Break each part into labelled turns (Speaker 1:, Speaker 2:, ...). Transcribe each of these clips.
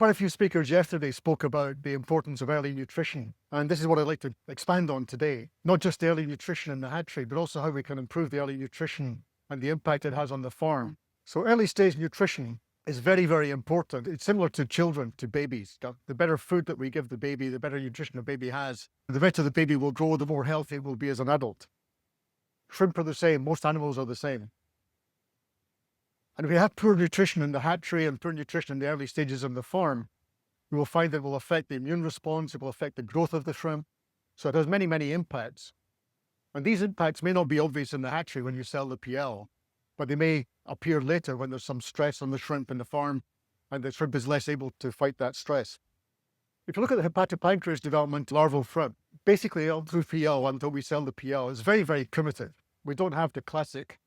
Speaker 1: Quite a few speakers yesterday spoke about the importance of early nutrition, and this is what I'd like to expand on today. Not just early nutrition in the hatchery, but also how we can improve the early nutrition and the impact it has on the farm. So early stage nutrition is very, very important. It's similar to children, to babies. The better food that we give the baby, the better nutrition the baby has, the better the baby will grow, the more healthy it will be as an adult. Shrimp are the same. Most animals are the same. And if we have poor nutrition in the hatchery and poor nutrition in the early stages of the farm, we will find that it will affect the immune response, it will affect the growth of the shrimp. So it has many, many impacts. And these impacts may not be obvious in the hatchery when you sell the PL, but they may appear later when there's some stress on the shrimp in the farm and the shrimp is less able to fight that stress. If you look at the hepatopancreas development larval shrimp, basically all through PL until we sell the PL is very, very primitive. We don't have the classic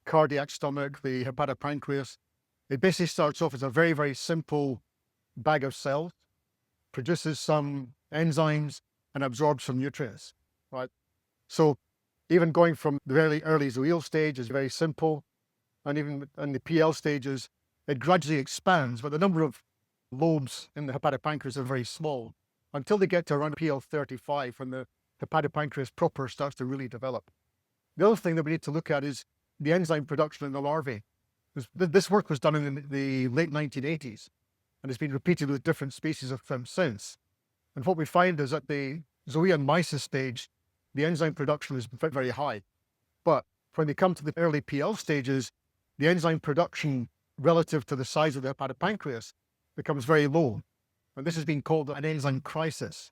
Speaker 1: cardiac stomach, the hepatopancreas. It basically starts off as a very, very simple bag of cells, produces some enzymes and absorbs some nutrients, right? So even going from the very early zoeal stage is very simple, and even in the PL stages, it gradually expands, but the number of lobes in the hepatopancreas are very small until they get to around PL 35 when the hepatopancreas proper starts to really develop. The other thing that we need to look at is the enzyme production in the larvae. This work was done in the late 1980s and it's been repeated with different species of shrimp since. And what we find is at the zoea mysis stage, the enzyme production is very high. But when they come to the early PL stages, the enzyme production relative to the size of the hepatopancreas becomes very low. And this has been called an enzyme crisis.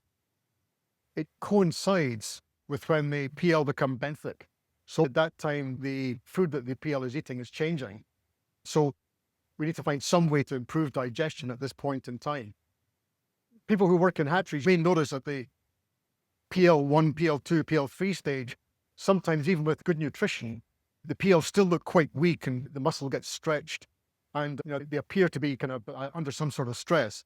Speaker 1: It coincides with when the PL become benthic. So at that time, the food that the PL is eating is changing. So we need to find some way to improve digestion at this point in time. People who work in hatcheries may notice that the PL1, PL2, PL3 stage, sometimes even with good nutrition, the PL still look quite weak and the muscle gets stretched and they appear to be kind of under some sort of stress.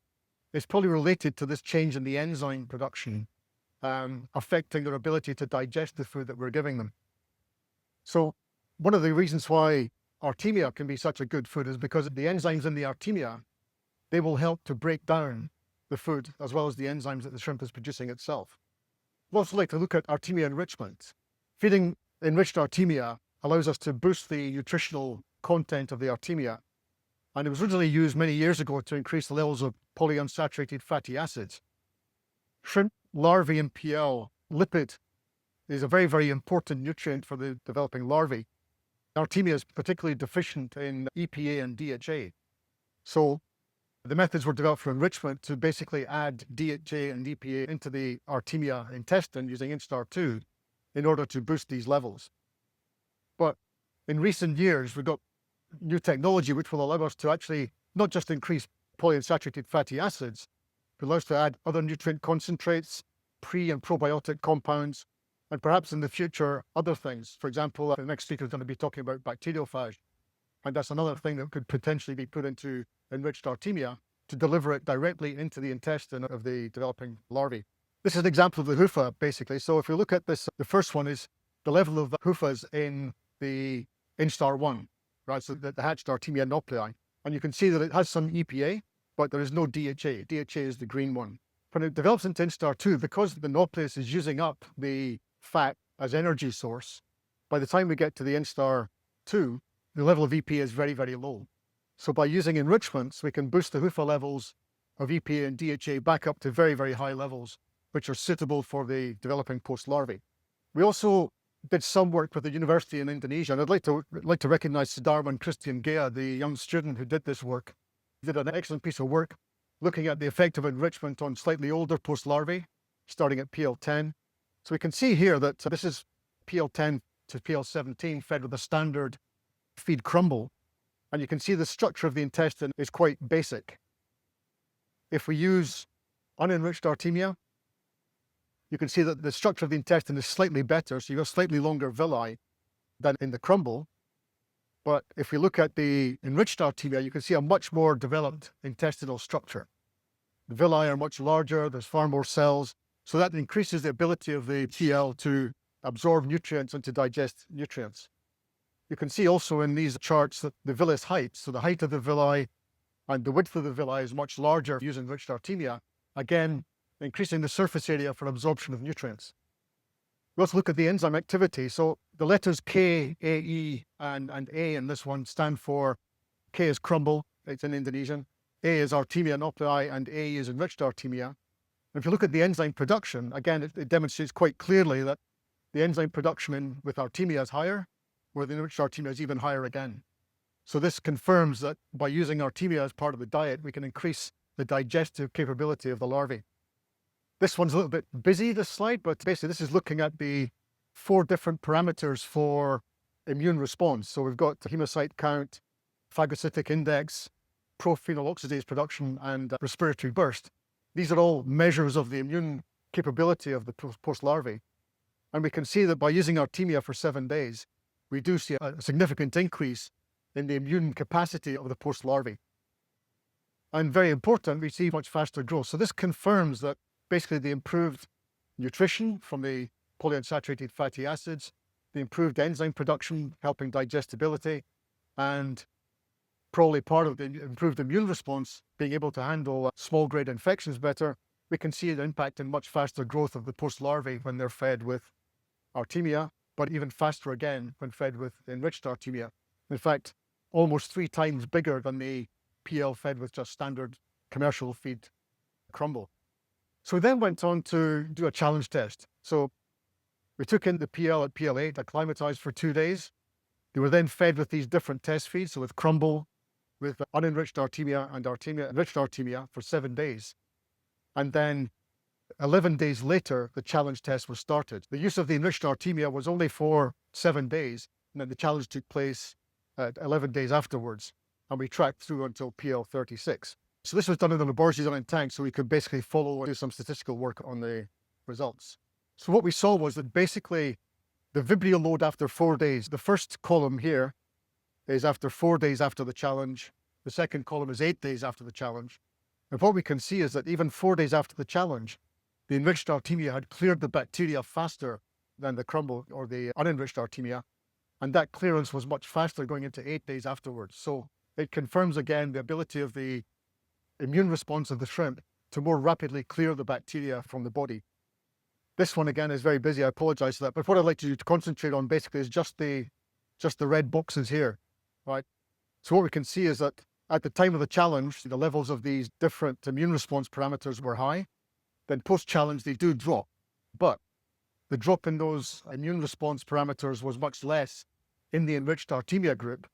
Speaker 1: It's probably related to this change in the enzyme production, affecting their ability to digest the food that we're giving them. So one of the reasons why Artemia can be such a good food is because the enzymes in the Artemia, they will help to break down the food as well as the enzymes that the shrimp is producing itself. We'd also like to look at Artemia enrichment. Feeding enriched Artemia allows us to boost the nutritional content of the Artemia. And it was originally used many years ago to increase the levels of polyunsaturated fatty acids. Shrimp larvae in PL, lipid is a very, very important nutrient for the developing larvae. Artemia is particularly deficient in EPA and DHA. So the methods were developed for enrichment to basically add DHA and EPA into the Artemia intestine using Instar 2 in order to boost these levels. But in recent years, we've got new technology which will allow us to actually not just increase polyunsaturated fatty acids, but allow us to add other nutrient concentrates, pre and probiotic compounds, and perhaps in the future, other things. For example, the next speaker is going to be talking about bacteriophage. And that's another thing that could potentially be put into enriched Artemia to deliver it directly into the intestine of the developing larvae. This is an example of the HUFA, basically. So if we look at this, the first one is the level of HUFAs in the Instar 1, right? So the hatched Artemia nauplii. And you can see that it has some EPA, but there is no DHA. DHA is the green one. When it develops into Instar 2, because the nauplius is using up the fat as energy source, by the time we get to the Instar 2, the level of EPA is very, very low. So by using enrichments, we can boost the HUFA levels of EPA and DHA back up to very, very high levels, which are suitable for the developing post-larvae. We also did some work with the university in Indonesia, and I'd like to recognize Sudarman Christian Gea, the young student who did this work. He did an excellent piece of work looking at the effect of enrichment on slightly older post-larvae, starting at PL10. So we can see here that this is PL10 to PL17 fed with a standard feed crumble. And you can see the structure of the intestine is quite basic. If we use unenriched Artemia, you can see that the structure of the intestine is slightly better. So you have slightly longer villi than in the crumble. But if we look at the enriched Artemia, you can see a much more developed intestinal structure. The villi are much larger, there's far more cells. So that increases the ability of the PL to absorb nutrients and to digest nutrients. You can see also in these charts that the villus height, so the height of the villi and the width of the villi is much larger using enriched Artemia, again, increasing the surface area for absorption of nutrients. We also look at the enzyme activity. So the letters K, A, E, and A in this one stand for, K is crumble, it's in Indonesian, A is Artemia nopii, and A is enriched Artemia. And if you look at the enzyme production, again, it demonstrates quite clearly that the enzyme production with Artemia is higher, where the enriched Artemia is even higher again. So this confirms that by using Artemia as part of the diet, we can increase the digestive capability of the larvae. This one's a little bit busy, this slide, but basically this is looking at the 4 different parameters for immune response. So we've got hemocyte count, phagocytic index, prophenol oxidase production, and respiratory burst. These are all measures of the immune capability of the post larvae. And we can see that by using Artemia for 7 days, we do see a significant increase in the immune capacity of the post larvae. And very important, we see much faster growth. So this confirms that basically the improved nutrition from the polyunsaturated fatty acids, the improved enzyme production helping digestibility, and probably part of the improved immune response being able to handle small grade infections better, we can see an impact in much faster growth of the post larvae when they're fed with Artemia, but even faster again when fed with enriched Artemia. In fact, almost 3 times bigger than the PL fed with just standard commercial feed crumble. So we then went on to do a challenge test. So we took in the PL at PL8, acclimatized for 2 days. They were then fed with these different test feeds, so with crumble, with unenriched Artemia and Artemia, enriched Artemia for 7 days. And then 11 days later, the challenge test was started. The use of the enriched Artemia was only for 7 days, and then the challenge took place 11 days afterwards, and we tracked through until PL36. So this was done in the laboratories and in tanks, so we could basically follow and do some statistical work on the results. So what we saw was that basically the Vibrio load after 4 days, the first column here is after 4 days after the challenge. The second column is 8 days after the challenge. And what we can see is that even 4 days after the challenge, the enriched Artemia had cleared the bacteria faster than the crumble or the unenriched Artemia. And that clearance was much faster going into 8 days afterwards. So it confirms again the ability of the immune response of the shrimp to more rapidly clear the bacteria from the body. This one again is very busy, I apologize for that. But what I'd like to do to concentrate on basically is just the red boxes here, right? So what we can see is that at the time of the challenge, the levels of these different immune response parameters were high. Then post-challenge, they do drop. But the drop in those immune response parameters was much less in the enriched Artemia group.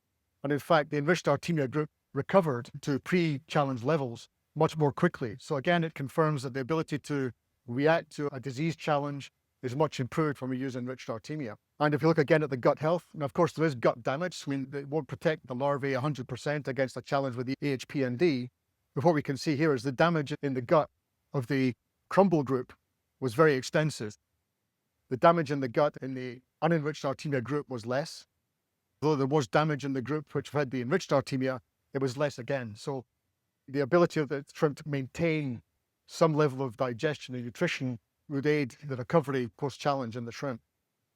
Speaker 1: And in fact, the enriched Artemia group recovered to pre-challenge levels much more quickly. So again, it confirms that the ability to react to a disease challenge is much improved when we use enriched Artemia. And if you look again at the gut health, and of course there is gut damage. I mean, it won't protect the larvae 100% against a challenge with the AHP&D. But what we can see here is the damage in the gut of the crumble group was very extensive. The damage in the gut in the unenriched Artemia group was less. Though there was damage in the group which had the enriched Artemia, it was less again. So the ability of the shrimp to maintain some level of digestion and nutrition would aid the recovery post-challenge in the shrimp.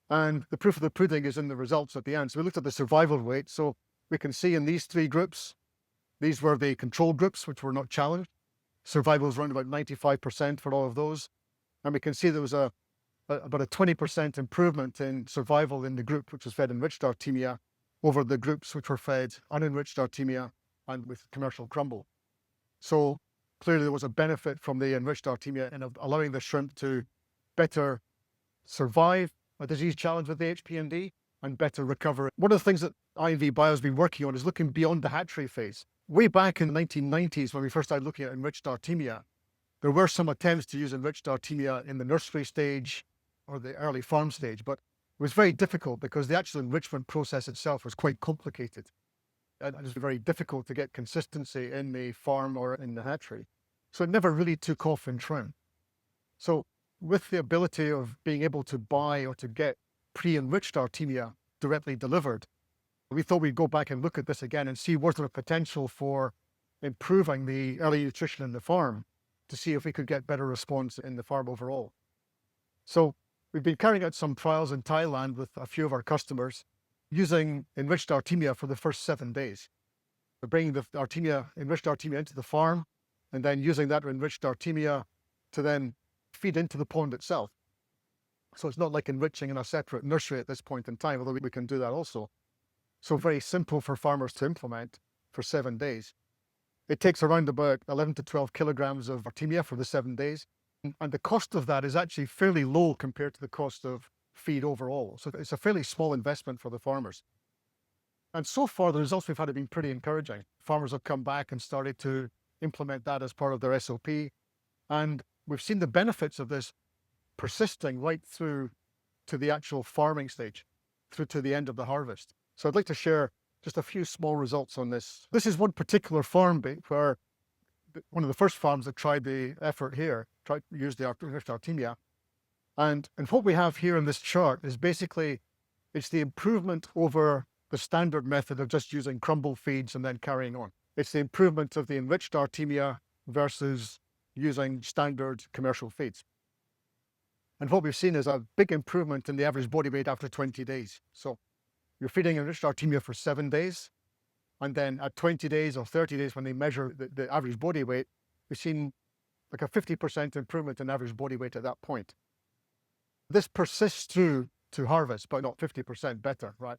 Speaker 1: And the proof of the pudding is in the results at the end. So we looked at the survival rate. So we can see in these 3 groups, these were the control groups, which were not challenged. Survival was around about 95% for all of those. And we can see there was about a 20% improvement in survival in the group which was fed enriched Artemia over the groups which were fed unenriched Artemia and with commercial crumble. So clearly there was a benefit from the enriched Artemia in allowing the shrimp to better survive a disease challenge with the AHP&D and better recover. One of the things that I&V Bio has been working on is looking beyond the hatchery phase. Way back in the 1990s, when we first started looking at enriched Artemia, there were some attempts to use enriched Artemia in the nursery stage or the early farm stage, but it was very difficult because the actual enrichment process itself was quite complicated. And it was very difficult to get consistency in the farm or in the hatchery. So it never really took off in shrimp. So with the ability of being able to buy or to get pre-enriched Artemia directly delivered, we thought we'd go back and look at this again and see was there a potential for improving the early nutrition in the farm to see if we could get better response in the farm overall. So we've been carrying out some trials in Thailand with a few of our customers using enriched Artemia for the first 7 days. bringing the enriched Artemia into the farm, and then using that enriched Artemia to then feed into the pond itself. So it's not like enriching in a separate nursery at this point in time, although we can do that also. So very simple for farmers to implement for 7 days. It takes around about 11 to 12 kilograms of Artemia for the 7 days. And the cost of that is actually fairly low compared to the cost of feed overall. So it's a fairly small investment for the farmers. And so far, the results we've had have been pretty encouraging. Farmers have come back and started to implement that as part of their SOP. And we've seen the benefits of this persisting right through to the actual farming stage, through to the end of the harvest. So I'd like to share just a few small results on this. This is one particular farm where one of the first farms that tried the effort here, tried to use the enriched Artemia. And what we have here in this chart is basically, it's the improvement over the standard method of just using crumble feeds and then carrying on. It's the improvement of the enriched Artemia versus using standard commercial feeds. And what we've seen is a big improvement in the average body weight after 20 days. So you're feeding enriched Artemia for 7 days, and then at 20 days or 30 days when they measure the average body weight, we've seen like a 50% improvement in average body weight at that point. This persists through to harvest, but not 50% better, right?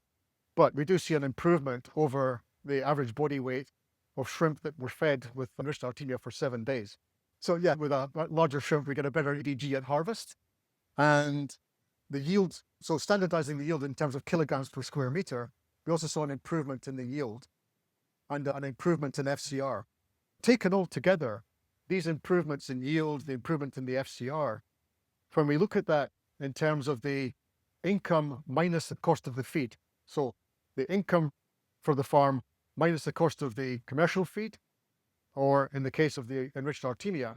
Speaker 1: But we do see an improvement over the average body weight of shrimp that were fed with enriched Artemia for 7 days. So yeah, with a larger shrimp, we get a better EDG at harvest. And the yield, so standardizing the yield in terms of kilograms per square meter, we also saw an improvement in the yield and an improvement in FCR. Taken all together, these improvements in yield, the improvement in the FCR, when we look at that in terms of the income minus the cost of the feed, so the income for the farm minus the cost of the commercial feed, or in the case of the enriched Artemia,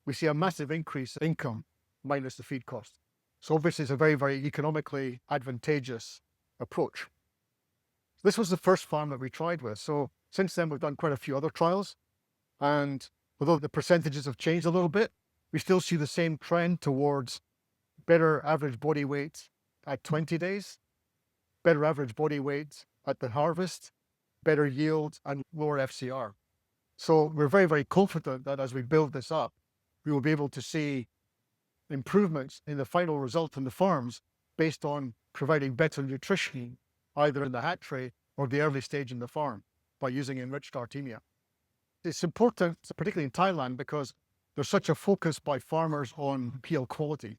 Speaker 1: we see a massive increase in income minus the feed cost. So obviously it's a very, very economically advantageous approach. This was the first farm that we tried with. So since then, we've done quite a few other trials. And although the percentages have changed a little bit, we still see the same trend towards better average body weight at 20 days, better average body weight at the harvest, better yield, and lower FCR. So we're very, very confident that as we build this up, we will be able to see improvements in the final result in the farms based on providing better nutrition, either in the hatchery or the early stage in the farm by using enriched Artemia. It's important, particularly in Thailand, because there's such a focus by farmers on PL quality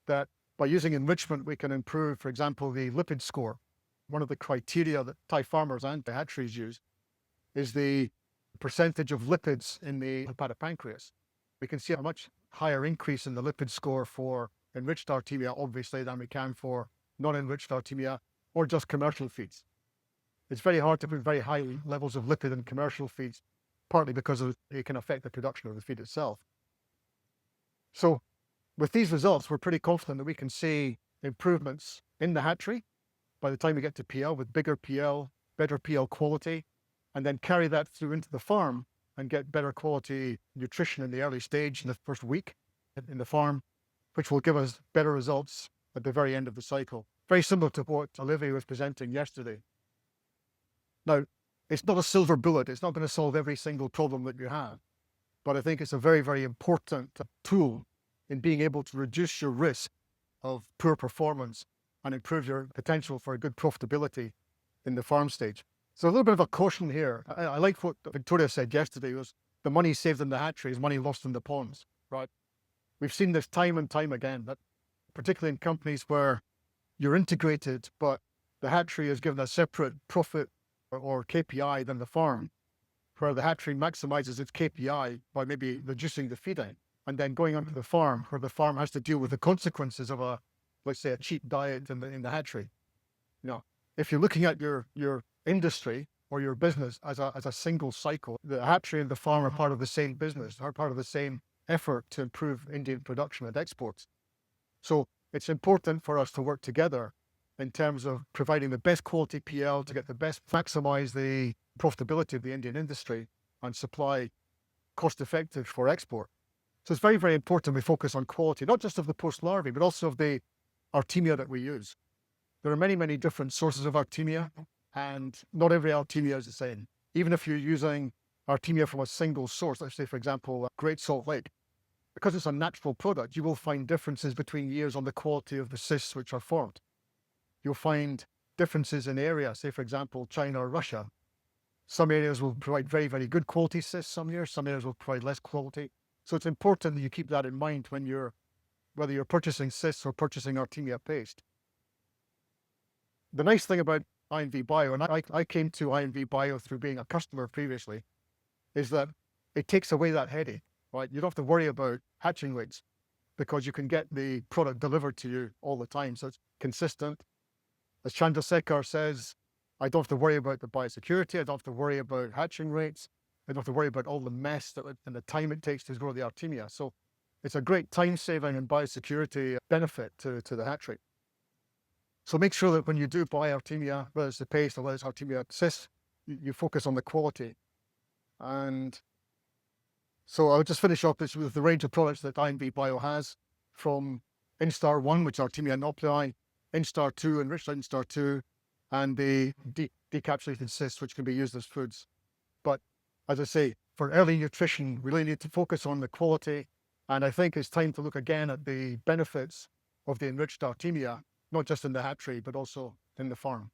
Speaker 1: that by using enrichment, we can improve, for example, the lipid score. One of the criteria that Thai farmers and the hatcheries use is the percentage of lipids in the hepatopancreas. We can see a much higher increase in the lipid score for enriched Artemia, obviously, than we can for non-enriched Artemia or just commercial feeds. It's very hard to put very high levels of lipid in commercial feeds, partly because it can affect the production of the feed itself. So with these results, we're pretty confident that we can see improvements in the hatchery by the time we get to PL with bigger PL, better PL quality, and then carry that through into the farm and get better quality nutrition in the early stage in the first week in the farm, which will give us better results at the very end of the cycle. Very similar to what Olivier was presenting yesterday. Now, it's not a silver bullet. It's not going to solve every single problem that you have, but I think it's a very, very important tool in being able to reduce your risk of poor performance and improve your potential for a good profitability in the farm stage. So a little bit of a caution here. I like what Victoria said yesterday, was the money saved in the hatchery is money lost in the ponds, right? We've seen this time and time again, that particularly in companies where you're integrated, but the hatchery is given a separate profit or KPI than the farm, where the hatchery maximizes its KPI by maybe reducing the feeding and then going onto the farm, where the farm has to deal with the consequences of let's say, a cheap diet in the hatchery. You know, if you're looking at your industry or your business as a single cycle, the hatchery and the farm are part of the same business, are part of the same effort to improve Indian production and exports. So it's important for us to work together in terms of providing the best quality PL to get the best, maximize the profitability of the Indian industry and supply cost effective for export. So it's very, very important we focus on quality, not just of the post-larvae, but also of the Artemia that we use. There are many, many different sources of Artemia, and not every Artemia is the same. even if you're using Artemia from a single source, let's say, for example, Great Salt Lake, because it's a natural product, you will find differences between years on the quality of the cysts which are formed. You'll find differences in area, say, for example, China or Russia. Some areas will provide very, very good quality cysts some years, some areas will provide less quality. So it's important that you keep that in mind when whether you're purchasing cysts or purchasing Artemia paste. The nice thing about I&V Bio, and I came to I&V Bio through being a customer previously, is that it takes away that headache, right? You don't have to worry about hatching weights because you can get the product delivered to you all the time. So it's consistent. As Chandrasekhar says, I don't have to worry about the biosecurity. I don't have to worry about hatching rates. I don't have to worry about all the mess and the time it takes to grow the Artemia. So it's a great time saving and biosecurity benefit to the hatchery. So make sure that when you do buy Artemia, whether it's the paste or whether it's Artemia cysts, you focus on the quality. And so I'll just finish off this with the range of products that I&V Bio has, from Instar 1, which is Artemia nuclei, Instar 2, enriched Instar 2, and the decapsulated cysts, which can be used as foods. But as I say, for early nutrition, we really need to focus on the quality. And I think it's time to look again at the benefits of the enriched Artemia, not just in the hatchery, but also in the farm.